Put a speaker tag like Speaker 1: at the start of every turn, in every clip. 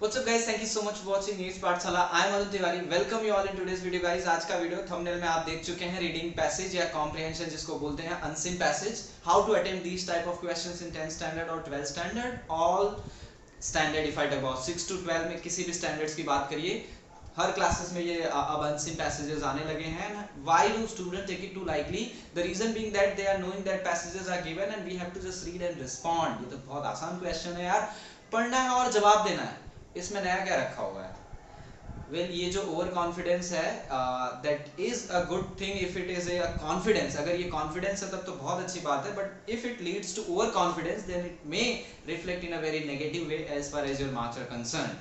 Speaker 1: What's up guys, thank you so much for watching News पाठशाला। I am Arun Tiwari, welcome you all in today's video guys। आज का video thumbnail में आप देख चुके हैं रीडिंग पैसेज या कॉम्प्रिहेंशन जिसको बोलते हैं unseen passage. How to attempt these type of questions in 10th standard और 12th standard, all standard if I talk about 6 to 12 में किसी भी स्टैंडर्ड्स की बात करिए, हर क्लासेस में ये अब अनसीन पैसेजेस आने लगे हैं। Why do student take it too lightly? The reason being that they are knowing that passages are given and we have to just read and respond. ये तो बहुत आसान क्वेश्चन है यार, पढ़ना है और जवाब देना है, इसमें नया क्या रखा हुआ है? वेल ये जो ओवर कॉन्फिडेंस है, that is a good thing if it is a confidence. अगर ये कॉन्फिडेंस है तब तो बहुत अच्छी बात है, but if it leads to over confidence then it may reflect in a very negative way as far as your marks are concern.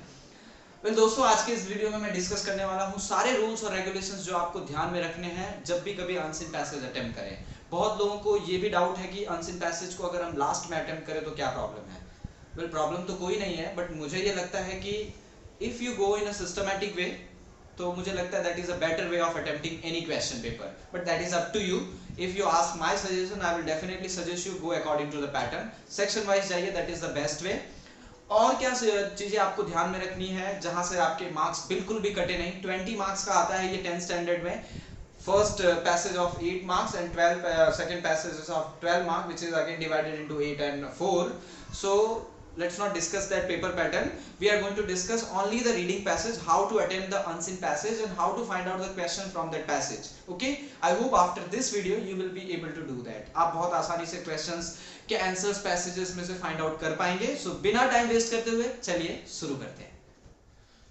Speaker 1: Well दोस्तों, आज के इस वीडियो में मैं डिस्कस करने वाला हूँ सारे रूल्स और रेगुलेशंस जो आपको ध्यान में रखने हैं जब भी कभी अनसीन पैसेज अटेम्प्ट करें। बहुत लोगों को ये भी डाउट है कि अनसीन पैसेज को अगर हम लास्ट में अटेम्प्ट करें तो क्या प्रॉब्लम है? वेल प्रॉब्लम तो कोई नहीं है, बट मुझे ये लगता है कि if you go in a systematic way तो मुझे लगता है that is a better way of attempting any question paper, but that is up to you. If you ask my suggestion I will definitely suggest you go according to the pattern, section wise जाइए, that is the best way. और क्या चीजें आपको ध्यान में रखनी है जहां से आपके मार्क्स बिल्कुल भी कटे नहीं। 20 मार्क्स का आता है ये 10th स्टैंडर्ड में। First passage of 8 marks and 12 second passage of 12 mark, which is again divided into 8 and 4. So let's not discuss that paper pattern. We are going to discuss only the reading passage, how to attempt the unseen passage and how to find out the question from that passage. Okay, I hope after this video you will be able to do that. आप बहुत आसानी से questions के answers passages में से find out कर पाएंगे। सो बिना टाइम वेस्ट करते हुए चलिए शुरू करते हैं।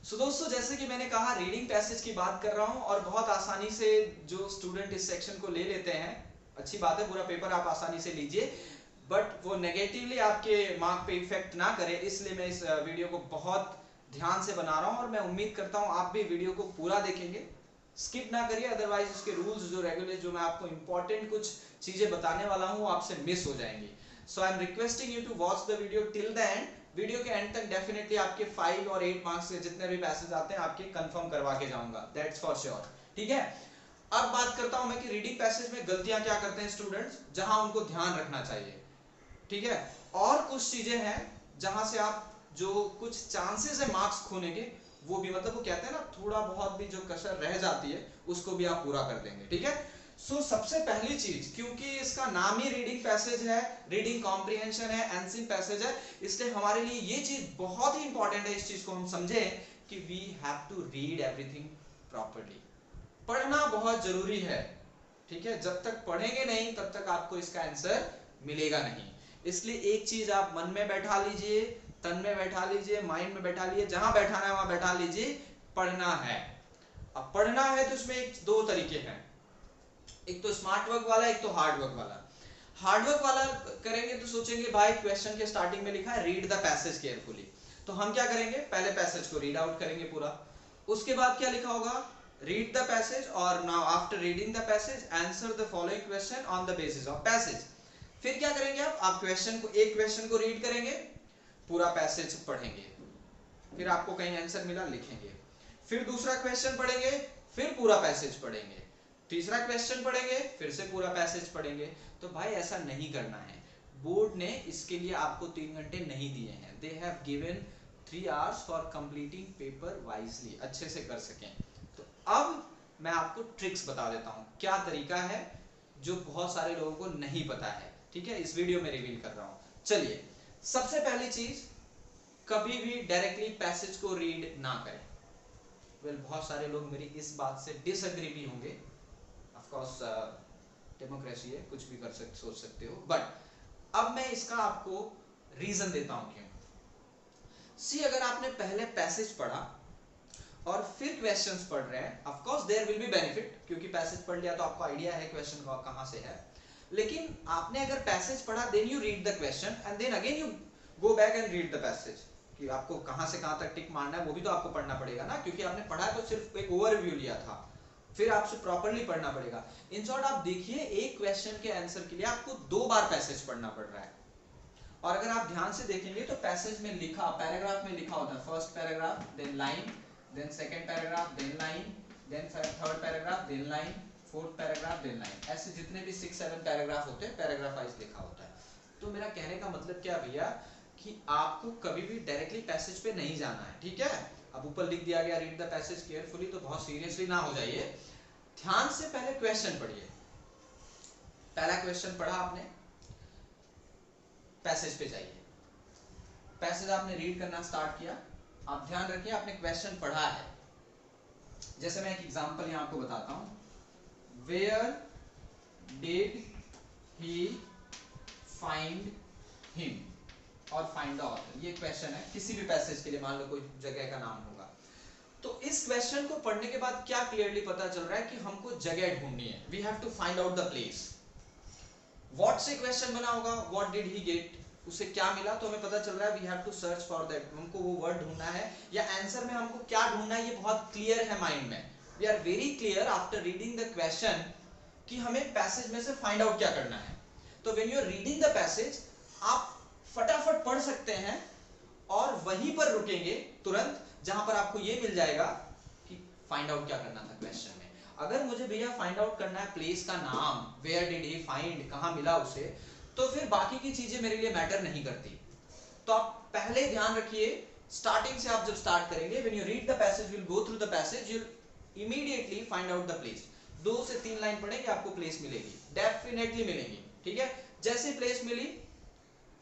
Speaker 1: सो दोस्तों, जैसे कि मैंने कहा रीडिंग पैसेज की बात कर रहा हूं और बहुत आसानी से जो स्टूडेंट इस सेक्शन को ले लेते हैं, अच्छी बात है, पूरा पेपर आप आसानी से लीजिए, बट वो नेगेटिवली आपके मार्क पे इफेक्ट ना करे, इसलिए मैं इस वीडियो को बहुत ध्यान से बना रहा हूं और मैं उम्मीद करता हूं आप भी वीडियो को पूरा देखेंगे, स्किप ना करिए, अदरवाइज उसके रूल्स जो रेगुलेशन जो मैं आपको इंपॉर्टेंट कुछ चीजें बताने वाला हूं वो आपसे मिस हो जाएंगी। So I am requesting you to watch the video till the end. Video के एंड तक डेफिनेटली आपके 5 और 8 मार्क्स के जितने भी पैसेज आते हैं आपके कंफर्म करवा के जाऊंगा, दैट्स फॉर श्योर। ठीक है, अब बात करता हूं मैं कि रीडिंग पैसेज में गलतियां क्या करते हैं स्टूडेंट्स, जहां उनको ध्यान रखना चाहिए। ठीक है, और कुछ चीजें हैं जहां से आप जो कुछ चांसेस है मार्क्स खोने के वो भी, मतलब वो कहते हैं ना थोड़ा बहुत भी जो कसर रह जाती है उसको भी आप पूरा कर देंगे। ठीक है, सो सबसे पहली चीज, क्योंकि इसका नाम ही रीडिंग पैसेज है, रीडिंग कॉम्प्रिहेंशन है, अनसीन पैसेज है, इसलिए हमारे लिए ये चीज बहुत ही इंपॉर्टेंट है, इस चीज को हम समझें कि we have to read everything properly. पढ़ना बहुत जरूरी है। ठीक है, जब तक पढ़ेंगे नहीं तब तक आपको इसका आंसर मिलेगा नहीं। इसलिए एक चीज आप मन में बैठा लीजिए, तन में बैठा लीजिए, माइंड में बैठा लीजिए, जहां बैठाना है वहां बैठा लीजिए, पढ़ना है। अब पढ़ना है तो इसमें एक दो तरीके हैं, एक तो स्मार्ट वर्क वाला, एक तो हार्ड वर्क वाला। हार्ड वर्क वाला करेंगे तो सोचेंगे भाई क्वेश्चन के स्टार्टिंग में लिखा है रीड द पैसेज केयरफुली, तो हम क्या करेंगे, पहले पैसेज को रीड आउट करेंगे पूरा, उसके बाद क्या लिखा होगा, रीड द पैसेज और now after reading the passage answer the following question on the basis of passage. फिर क्या करेंगे आप क्वेश्चन को, एक क्वेश्चन को रीड करेंगे, पूरा पैसेज पढ़ेंगे, फिर आपको कहीं आंसर मिला लिखेंगे, फिर दूसरा क्वेश्चन पढ़ेंगे, फिर पूरा पैसेज पढ़ेंगे, तीसरा क्वेश्चन पढ़ेंगे, फिर से पूरा पैसेज पढ़ेंगे। तो भाई ऐसा नहीं करना है, बोर्ड ने इसके लिए आपको 3 घंटे नहीं दिए हैं, they have given 3 hours for completing paper wisely, अच्छे से कर सकें। तो अब मैं आपको ट्रिक्स बता देता हूं, क्या तरीका है जो बहुत सारे लोगों को नहीं पता है। ठीक है, इस वीडियो में रिवील कर रहा हूं। चलिए, सबसे पहली चीज, कभी भी डायरेक्टली पैसेज को रीड ना करें। वेल बहुत सारे लोग मेरी इस बात से डिसएग्री भी होंगे, ऑफ कोर्स डेमोक्रेसी है, कुछ भी कर सकते, सोच सकते हो, बट अब मैं इसका आपको रीजन देता हूं क्यों। सी, अगर आपने पहले पैसेज पढ़ा और फिर क्वेश्चंस पढ़ रहे हैं, of course there will be benefit, क्योंकि पैसेज पढ़ लिया तो आपको आइडिया है क्वेश्चन का कहां से है। लेकिन आपने अगर पैसेज पढ़ा, then you read the question and then again you go back and read the passage, कि आपको कहां से कहां तक टिक मारना है वो भी तो आपको पढ़ना पड़ेगा ना, क्योंकि आपने पढ़ा तो सिर्फ एक ओवरव्यू लिया था, फिर आपसे प्रॉपर्ली पढ़ना पड़ेगा। इन शॉर्ट आप देखिए, एक क्वेश्चन के आंसर के लिए आपको 2 बार पैसेज पढ़ना पड़ रहा है। और अगर आप ध्यान से देखेंगे तो पैसेज में लिखा, पैराग्राफ में लिखा होता है, first paragraph then line, then second paragraph then line, then third paragraph then line, fourth paragraph then line, ऐसे जितने भी 6-7 पैराग्राफ होते हैं पैराग्राफ वाइज लिखा होता है। तो मेरा कहने का मतलब क्या भैया, कि आपको कभी भी डायरेक्टली पैसेज पे नहीं जाना है, ठीक है। अब ऊपर लिख दिया गया रीड द पैसेज केयरफुली, तो बहुत सीरियसली ना हो जाइए, ध्यान से पहले क्वेश्चन पढ़िए। पहला क्वेश्चन पढ़ा आपने, पैसेज पे जाइए, पैसेज आपने रीड करना स्टार्ट किया। आप ध्यान रखिए आपने क्वेश्चन पढ़ा है। जैसे मैं एक एग्जांपल यहां आपको बताता हूं, where did he find him और फाइंड द ऑथर, ये क्वेश्चन है किसी भी पैसेज के लिए, मान लो कोई जगह का नाम होगा। तो इस क्वेश्चन को पढ़ने के बाद क्या क्लियरली पता चल रहा है कि हमको जगह ढूंढनी है, we have to find out the place. What से क्वेश्चन बना होगा, व्हाट डिड ही गेट, उसे क्या मिला, तो हमें पता चल रहा है we have to search for that, हमको वो वर्ड ढूंढना है, या आंसर में हमको क्या ढूंढना है ये बहुत क्लियर है माइंड में। We are very clear after reading the question कि हमें पैसेज में से फाइंड आउट क्या करना है। तो when you are reading the passage आप फटाफट पढ़ सकते हैं और वहीं पर रुकेंगे तुरंत जहां पर आपको ये मिल जाएगा कि फाइंड आउट क्या करना था क्वेश्चन में। अगर मुझे भैया फाइंड आउट करना है प्लेस का नाम, वेयर डिड ही फाइंड, कहां मिला उसे, तो फिर बाकी की चीजें मेरे लिए मैटर नहीं करती। तो आप पहले ध्यान रखिए, स्टार्टिंग से आप जब स्टार्ट करेंगे, when you read the passage, will go through the passage, you immediately find out the place. 2 से 3 लाइन पढ़ेंगे आपको प्लेस मिलेगी, डेफिनेटली मिलेगी, ठीक है। जैसे प्लेस मिली,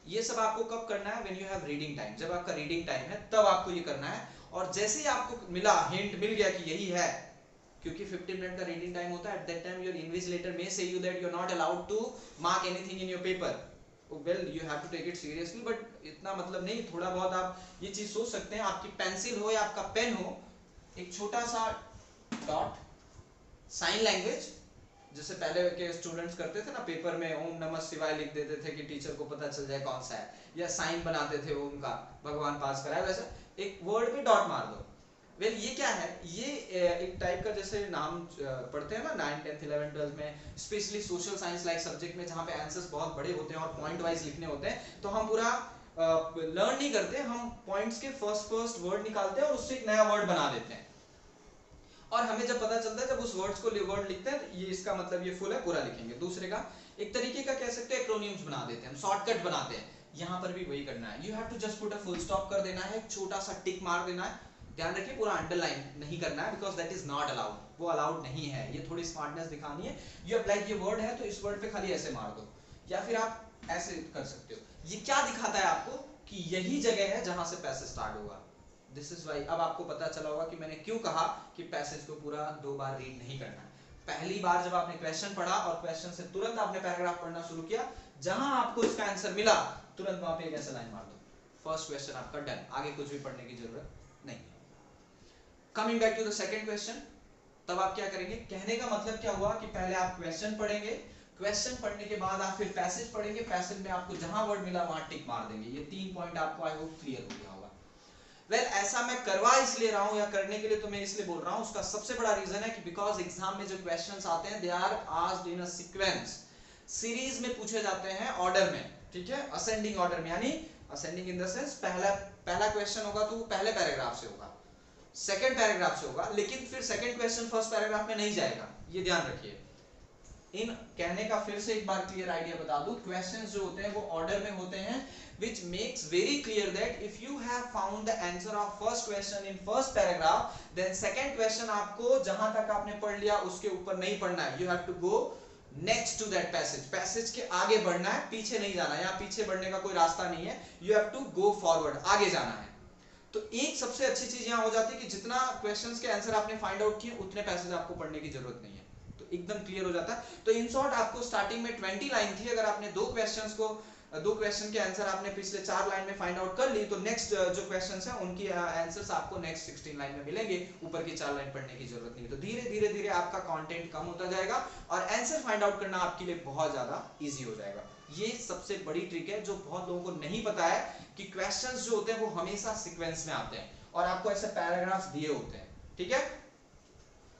Speaker 1: ये सब आपको कब करना है, when you have reading time, जब आपका रीडिंग टाइम है तब आपको ये करना है। और जैसे ही आपको मिला, हिंट मिल गया कि यही है, क्योंकि 15 मिनट का रीडिंग टाइम होता है, at that time your invigilator may say you that you are not allowed to mark anything in your paper. Well you have to take it seriously, but इतना मतलब नहीं, थोड़ा बहुत आप ये चीज सोच सकते हैं, आपकी पेंसिल हो या आपका पेन हो, एक छोटा सा डॉट, साइन लैंग्वेज, जैसे पहले के स्टूडेंट्स करते थे ना, पेपर में ओम नमः शिवाय लिख देते थे कि टीचर को पता चल जाए कौन सा है, या साइन बनाते थे ओम का, भगवान पास कराए, वैसा एक वर्ड पे डॉट मार दो। वेल ये क्या है, ये एक टाइप का, जैसे नाम पढ़ते हैं ना 9, 10, 11, 12 में, specially social science like subject में, जहाँ पे आंसर्स बहुत बड़े होते हैं और पॉइंट वाइज लिखने होते हैं, तो हम पूरा लर्न नहीं करते, हम पॉइंट्स के फर्स्ट वर्ड निकालते हैं और उससे एक नया वर्ड बना देते हैं। और हमें जब पता चलता है, जब उस वर्ड्स को वर्ड लिखते हैं, ये इसका मतलब ये फुल है, पूरा लिखेंगे। दूसरे का एक तरीके का कह सकते हैं एक्रोनिम्स बना देते हैं, हम शॉर्टकट बनाते हैं। यहाँ पर भी वही करना है, you have to just put a full stop कर देना है, एक छोटा सा टिक मार देना है। ध्यान रखिए पूरा अंडरलाइन नहीं करना है, because that is not allowed, वो अलाउड नहीं है। ये थोड़ी स्मार्टनेस दिखानी है, यू हैव लाइक ये वर्ड है तो इस वर्ड पे खाली ऐसे मार दो, या फिर आप ऐसे कर सकते हो। ये क्या दिखाता है आपको कि यही जगह है जहां से पैसेज स्टार्ट होगा। दिस इज वाई, अब आपको पता चला होगा कि मैंने क्यों कहा कि पैसेज को पूरा 2 बार रीड नहीं करना है। पहली बार जब आपने क्वेश्चन पढ़ा और क्वेश्चन से तुरंत आपने पैराग्राफ पढ़ना शुरू किया, जहां आपको इसका आंसर मिला तुरंत वहां पे एक ऐसा लाइन मार दो, फर्स्ट क्वेश्चन आपका डन, आगे कुछ भी पढ़ने की जरूरत नहीं। Coming back to the second question, तब आप क्या करेंगे, कहने का मतलब क्या हुआ कि पहले आप क्वेश्चन पढ़ेंगे, क्वेश्चन पढ़ने के बाद आप फिर पैसेज पढ़ेंगे, पैसेज में आपको जहां वर्ड मिला वहां टिक मार देंगे। ये 3 पॉइंट आपको आई होप क्लियर हो गया होगा। वेल ऐसा मैं करवा इसलिए रहा हूं, या करने के लिए तो मैं इसलिए बोल रहा हूं, उसका सबसे बड़ा रीजन है कि बिकॉज एग्जाम में जो क्वेश्चंस आते हैं, they are asked in a sequence, series में पूछे जाते हैं, ऑर्डर में, ठीक है, असेंडिंग ऑर्डर में, यानी असेंडिंग इन द सेंस पहला क्वेश्चन होगा तो वो पहले पैराग्राफ से होगा, सेकंड पैराग्राफ से होगा, लेकिन फिर सेकंड क्वेश्चन फर्स्ट पैराग्राफ में नहीं जाएगा, ये ध्यान रखिए। इन कहने का फिर से एक बार क्लियर आइडिया बता दूं, क्वेश्चंस जो होते हैं वो ऑर्डर में होते हैं, which makes very clear that if you have found the answer of first question in first paragraph, then second question आपको जहां तक आपने पढ़ लिया उसके ऊपर नहीं पढ़ना है, you have to go next to that passage, passage के आगे बढ़ना है, पीछे नहीं जाना, यहाँ पीछे बढ़ने का कोई रास्ता नहीं है, you have to go forward, आगे जाना है। तो एक सबसे अच्छी चीज यहाँ हो जाती है कि जितना क्वेश्चंस के आंसर आपने फाइंड आउट किए उतने पैसेज आपको पढ़ने की जरूरत नहीं है, तो एकदम क्लियर हो जाता है। तो इन शॉर्ट आपको स्टार्टिंग में 20 लाइन थी, अगर आपने दो क्वेश्चन के आंसर आपने पिछले 4 लाइन में फाइंड आउट कर ली, तो नेक्स्ट जो क्वेश्चंस हैं उनकी आंसर्स आपको नेक्स्ट 16 लाइन में मिलेंगे, ऊपर की 4 लाइन पढ़ने की जरूरत नहीं है। तो धीरे धीरे आपका कंटेंट कम होता जाएगा और आंसर फाइंड आउट करना आपके लिए बहुत ज्यादा इजी हो जाएगा। ये सबसे बड़ी ट्रिक है जो बहुत लोगों को नहीं पता है कि क्वेश्चंस जो होते हैं वो हमेशा सीक्वेंस में आते हैं और आपको ऐसे पैराग्राफ्स दिए होते हैं, ठीक है,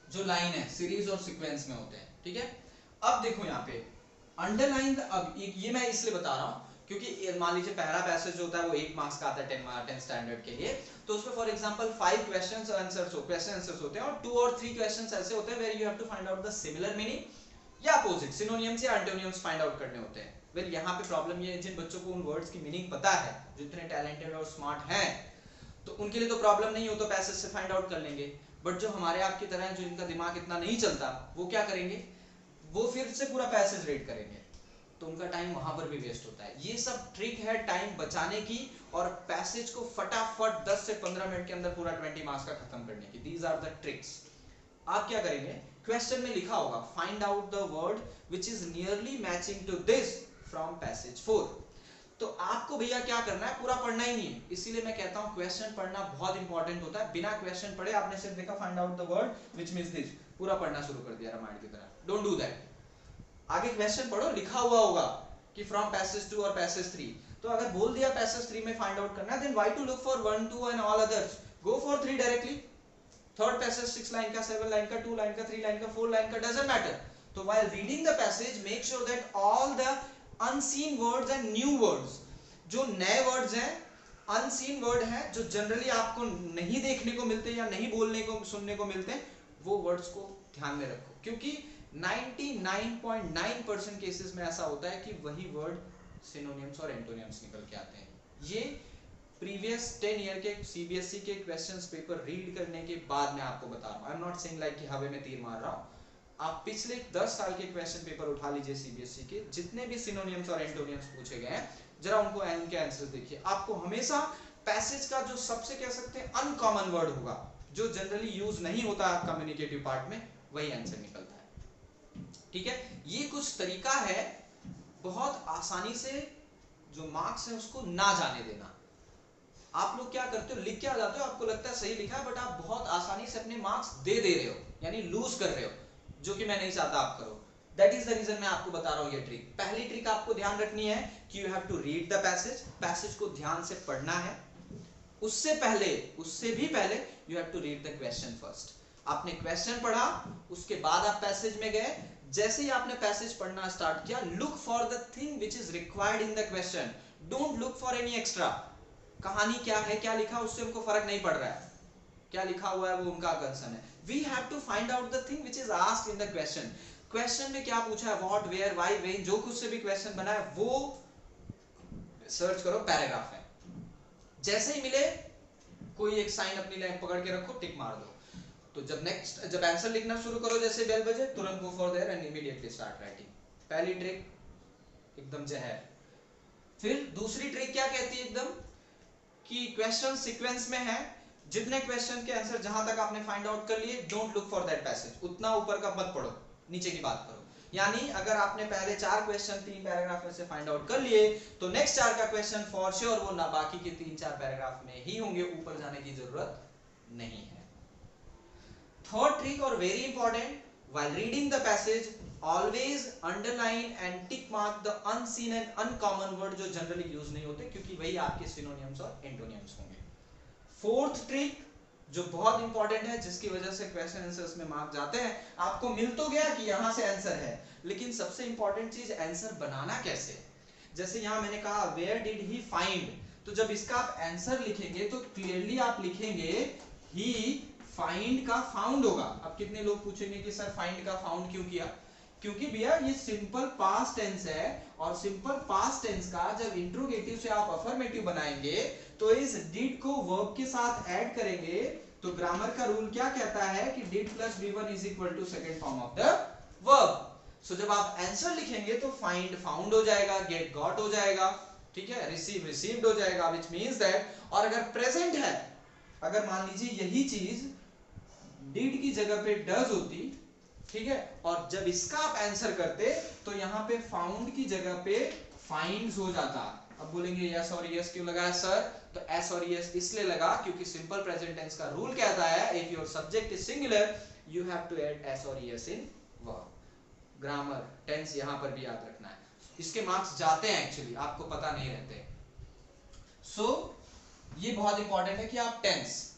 Speaker 1: जो लाइन है सीरीज और सीक्वेंस में होते हैं, ठीक है। अब देखो यहाँ पे अंडरलाइन, अब ये मैं इसलिए बता रहा हूँ क्योंकि मान लीजिए पहला पैसेज जो होता है वो 8 मार्क्स का आता है 10 स्टैंडर्ड के लिए, तो उसमें फॉर एग्जांपल 5 क्वेश्चन आंसर्स होते हैं और 2 और 3 क्वेश्चंस ऐसे होते हैं where you have to find out the similar meaning या अपोजिट, सिनोनिम्स या एंटोनिम्स फाइंड आउट करने होते हैं। वेल यहाँ पे प्रॉब्लम ये है, जिन बच्चों को उन वर्ड्स की मीनिंग पता है, जितने टैलेंटेड और स्मार्ट हैं, तो उनके लिए तो प्रॉब्लम नहीं हो, तो पैसेज से फाइंड आउट कर लेंगे। बट जो हमारे आपकी तरह है, जो इनका दिमाग इतना नहीं चलता, वो क्या करेंगे, वो फिर से पूरा पैसेज रीड करेंगे, तो उनका टाइम वहां पर भी वेस्ट होता है। ये सब ट्रिक है टाइम बचाने की और पैसेज को फटाफट 10 से 15 मिनट के अंदर पूरा 20 मार्क्स का खत्म करने की। These are the tricks. आप क्या करेंगे, क्वेश्चन में लिखा होगा find out the word which is nearly matching to this from passage 4। तो आपको भैया क्या करना है, पूरा पढ़ना ही नहीं है। इसीलिए मैं कहता हूं क्वेश्चन पढ़ना बहुत इंपॉर्टेंट होता है। बिना क्वेश्चन पढ़े आपने सिर्फ देखा find out the word which means this, पूरा पढ़ना शुरू कर दिया रामायण की तरह। Don't do that. आगे क्वेश्चन पढ़ो, लिखा हुआ होगा कि फ्रॉम पैसेज 2 और पैसेज 3। तो अगर बोल दिया पैसेज 3 में फाइंड आउट करना है, then why to look for 1 2 and all others, go for 3 directly. Third passage 6 line का, 7 लाइन का, 2 लाइन का, 3 लाइन का, 4 लाइन का, डजंट मैटर। तो while reading the passage make sure that all the unseen words and new words, जो नए words हैं, unseen word हैं, जो जनरली आपको नहीं देखने को मिलते या नहीं बोलने को सुनने को मिलते हैं, वो वर्ड्स को ध्यान में रखो। क्योंकि 99.9% केसेस में ऐसा होता है कि वही वर्ड सिनोनिम्स और एंटोनिम्स निकल के आते हैं। ये प्रीवियस 10 ईयर के सीबीएसई के क्वेश्चंस पेपर रीड करने के बाद मैं आपको बता रहा हूँ। I am not saying like कि हवा में तीर मार रहा हूँ। आप पिछले 10 साल के क्वेश्चन पेपर उठा लीजिए सीबीएसई के, जितने भी सिनोनिम्स और एंटोनिम्स पूछे गए हैं, जरा उनको उनके आंसर देखिए। आपको हमेशा पैसेज का जो सबसे कह सकते हैं अनकॉमन वर्ड होगा, जो जनरली यूज नहीं होता कम्युनिकेटिव पार्ट में, वही आंसर निकलता है। ठीक है, ये कुछ तरीका है बहुत आसानी से जो मार्क्स है उसको ना जाने देना। आप लोग क्या करते हो, लिख के आ जाते हो, आपको लगता है सही लिखा है, बट आप बहुत आसानी से अपने मार्क्स दे रहे हो, यानी लूज कर रहे हो, जो कि मैं नहीं चाहता आप करो। दैट इज द रीजन मैं आपको बता रहा हूं ये ट्रिक। पहली ट्रिक आपको ध्यान रखनी है कि you have to read the passage, passage को ध्यान से पढ़ना है। उससे भी पहले you have to read the question first. आपने क्वेश्चन पढ़ा, उसके बाद आप पैसेज में गए। जैसे ही आपने पैसेज पढ़ना स्टार्ट किया, look for the thing which is required in the question, don't look for any extra. कहानी क्या है, क्या लिखा, उससे हमको फर्क नहीं पड़ रहा है, क्या लिखा हुआ है वो उनका कंसर्न है। We have to find out the thing which is asked in the question. Question में क्या पूछा है, व्हाट, वेयर, व्हाई, व्हेन, जो कुछ से भी क्वेश्चन बना है वो सर्च करो पैराग्राफ में। जैसे ही मिले कोई एक साइन अपनी लाइन पकड़ के रखो, टिक मार दो। तो जब आंसर लिखना शुरू करो, जैसे बेल बजे, तुरंत go for their and immediately start writing. पहली ट्रिक एकदम जहर। फिर दूसरी ट्रिक क्या कहती है एकदम, कि क्वेश्चन सीक्वेंस में है, जितने क्वेश्चन के आंसर जहां तक आपने फाइंड आउट कर लिए, don't look for that passage, उतना ऊपर का मत पढ़ो, नीचे की बात करो। यानी अगर आपने पहले 4 क्वेश्चन 3 पैराग्राफ में से फाइंड आउट कर लिए, तो नेक्स्ट 4 का क्वेश्चन फॉर श्योर वो ना बाकी के 3-4 पैराग्राफ में ही होंगे, ऊपर जाने की जरूरत नहीं है। थर्ड ट्रिक और very important, while reading the passage always underline and tick mark the unseen and uncommon word जो generally use नहीं होते, क्योंकि वही आपके synonyms और antonyms होंगे। फोर्थ ट्रिक जो बहुत इंपॉर्टेंट है, जिसकी वजह से क्वेश्चन आंसर्स में मार्क जाते हैं, आपको मिल तो गया कि यहां से आंसर है, लेकिन सबसे इंपॉर्टेंट चीज आंसर बनाना कैसे। जैसे यहां मैंने कहा वेयर डिड ही फाइंड, तो जब इसका आप आंसर लिखेंगे तो क्लियरली आप लिखेंगे ही फाइंड का फाउंड होगा। अब कितने लोग पूछेंगे कि सर फाइंड का फाउंड क्यों किया, क्योंकि भैया ये सिंपल पास्ट टेंस है, और सिंपल पास्ट टेंस का जब इंट्रोगेटिव से आप अफर्मेटिव बनाएंगे तो इस डिड को वर्ब के साथ ऐड करेंगे। तो ग्रामर का रूल क्या कहता है कि did plus V1 is equal to second form of the verb. So जब आप आंसर लिखेंगे तो फाइंड फाउंड हो जाएगा, गेट गॉट हो जाएगा, ठीक है, रिसीव रिसीव्ड हो जाएगा, व्हिच मींस दैट। और अगर प्रेजेंट है, अगर मान लीजिए यही चीज डिड की जगह पे डज होती, ठीक है, और जब इसका आप आंसर करते तो यहाँ पे फाउंड की जगह पे फाइंड्स हो जाता। अब बोलेंगे यस और यस क्यों लगाया सर, तो एस और यस इसलिए लगा क्योंकि सिंपल प्रेजेंट टेंस का रूल कहता है if your subject is singular you have to add S और es in verb. Grammar tense यहाँ पर भी याद रखना है, इसके मार्क्स जाते हैं एक्चुअली, आपको पता नहीं रहते। सो ये बहुत इंपॉर्टेंट है कि आप टेंस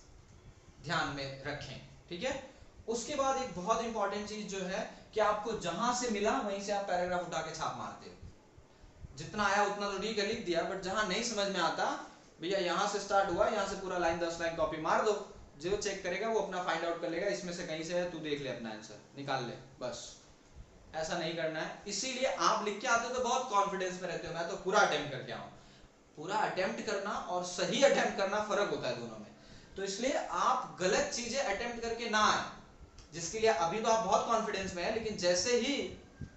Speaker 1: ध्यान में रखें, ठीक है। उसके बाद एक बहुत इंपॉर्टेंट चीज जो है कि आपको जहां से मिला वहीं से आप पैराग्राफ उठा के छाप मारते हो। जितना आया उतना तो ठीक है लिख दिया, बट जहां नहीं समझ में आता, भैया यहां से स्टार्ट हुआ, यहां से पूरा लाइन 10 लाइन कॉपी मार दो। जो चेक करेगा वो अपना फाइंड आउट कर लेगा, इसमें से कहीं से है तू देख ले, अपना आंसर निकाल ले, बस ऐसा नहीं करना है। इसीलिए आप लिख के आते हो तो बहुत कॉन्फिडेंस में रहते हो, मैं तो पूरा अटेम्प्ट करके आऊं। पूरा अटेम्प्ट करना और सही अटेम्प्ट करना फर्क होता है दोनों में। तो इसलिए आप गलत चीजें अटेम्प्ट करके ना आए, जिसके लिए अभी तो आप बहुत कॉन्फिडेंस में है, लेकिन जैसे ही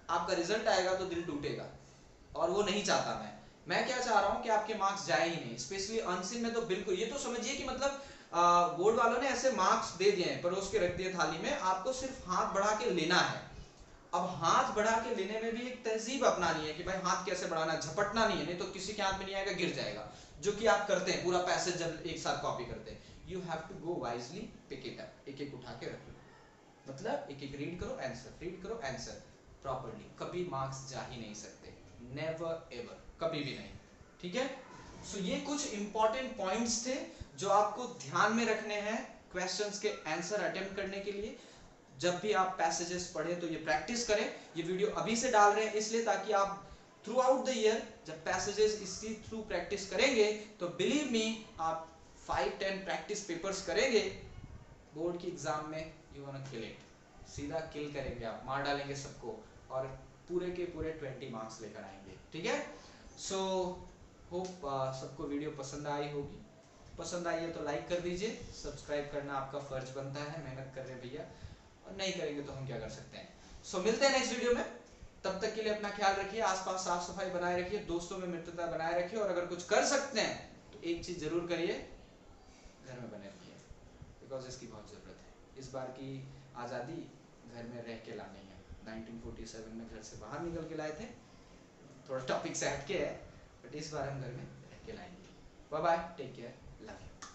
Speaker 1: आपका रिजल्ट आएगा तो दिल टूटेगा, और वो नहीं चाहता मैं क्या चाह रहा हूं कि आपके मार्क्स जाए ही नहीं। स्पेशली अनसिन में तो बिल्कुल, ये तो समझिए कि मतलब बोर्ड वालों ने ऐसे मार्क्स दे दिए हैं, परोस के रख दिए थाली में, आपको सिर्फ हाथ बढ़ा के लेना है। अब हाथ बढ़ा के लेने में भी एक तहजीब अपनानी है कि भाई हाथ कैसे बढ़ाना, झपटना नहीं है, नहीं तो किसी के हाथ में नहीं आएगा, गिर जाएगा, जो कि आप करते हैं पूरा पैसेज जब एक साथ कॉपी करते हैं। You have to go wisely, pick it up, एक एक उठा के रख लो, मतलब एक एक रीड करो आंसर, रीड करो आंसर प्रॉपर्ली, कभी मार्क्स जा ही नहीं सकते, नेवर एवर, कभी भी नहीं, ठीक है। सो ये कुछ इंपॉर्टेंट पॉइंट्स थे जो आपको ध्यान में रखने हैं क्वेश्चंस के आंसर अटेम्प्ट करने के लिए। जब भी आप पैसेजेस पढ़ें तो ये प्रैक्टिस करें। ये वीडियो अभी से डाल रहे हैं इसलिए ताकि आप थ्रू आउट द ईयर जब पैसेजेस इसी थ्रू प्रैक्टिस करेंगे तो बिलीव मी आप 5-10 प्रैक्टिस पेपर्स करेंगे, बोर्ड की एग्जाम में यू वांट किल इट, सीधा किल करेंगे आप, मार डालेंगे सबको, और पूरे के पूरे 20 मार्क्स लेकर आएंगे, ठीक है। सो होप सबको वीडियो पसंद आई होगी। पसंद आई है तो लाइक कर दीजिए, सब्सक्राइब करना आपका फर्ज बनता है, मेहनत कर रहे हैं भैया, और नहीं करेंगे तो हम क्या कर सकते हैं। सो मिलते हैं नेक्स्ट वीडियो में, तब तक के लिए अपना ख्याल रखिए, आसपास साफ सफाई बनाए रखिए, दोस्तों में मित्रता बनाए रखिए, और अगर कुछ कर सकते हैं तो एक चीज जरूर करिए, घर में बने रहिए, बिकॉज इसकी बहुत ज़रूरत है। इस बार की आज़ादी घर में रह के लानी है। 1947 में घर से बाहर निकल के लाए थे, थोड़ा टॉपिक से हटके है, बट इस बार हम घर में रह के लाएंगे। Bye bye, take care, love you.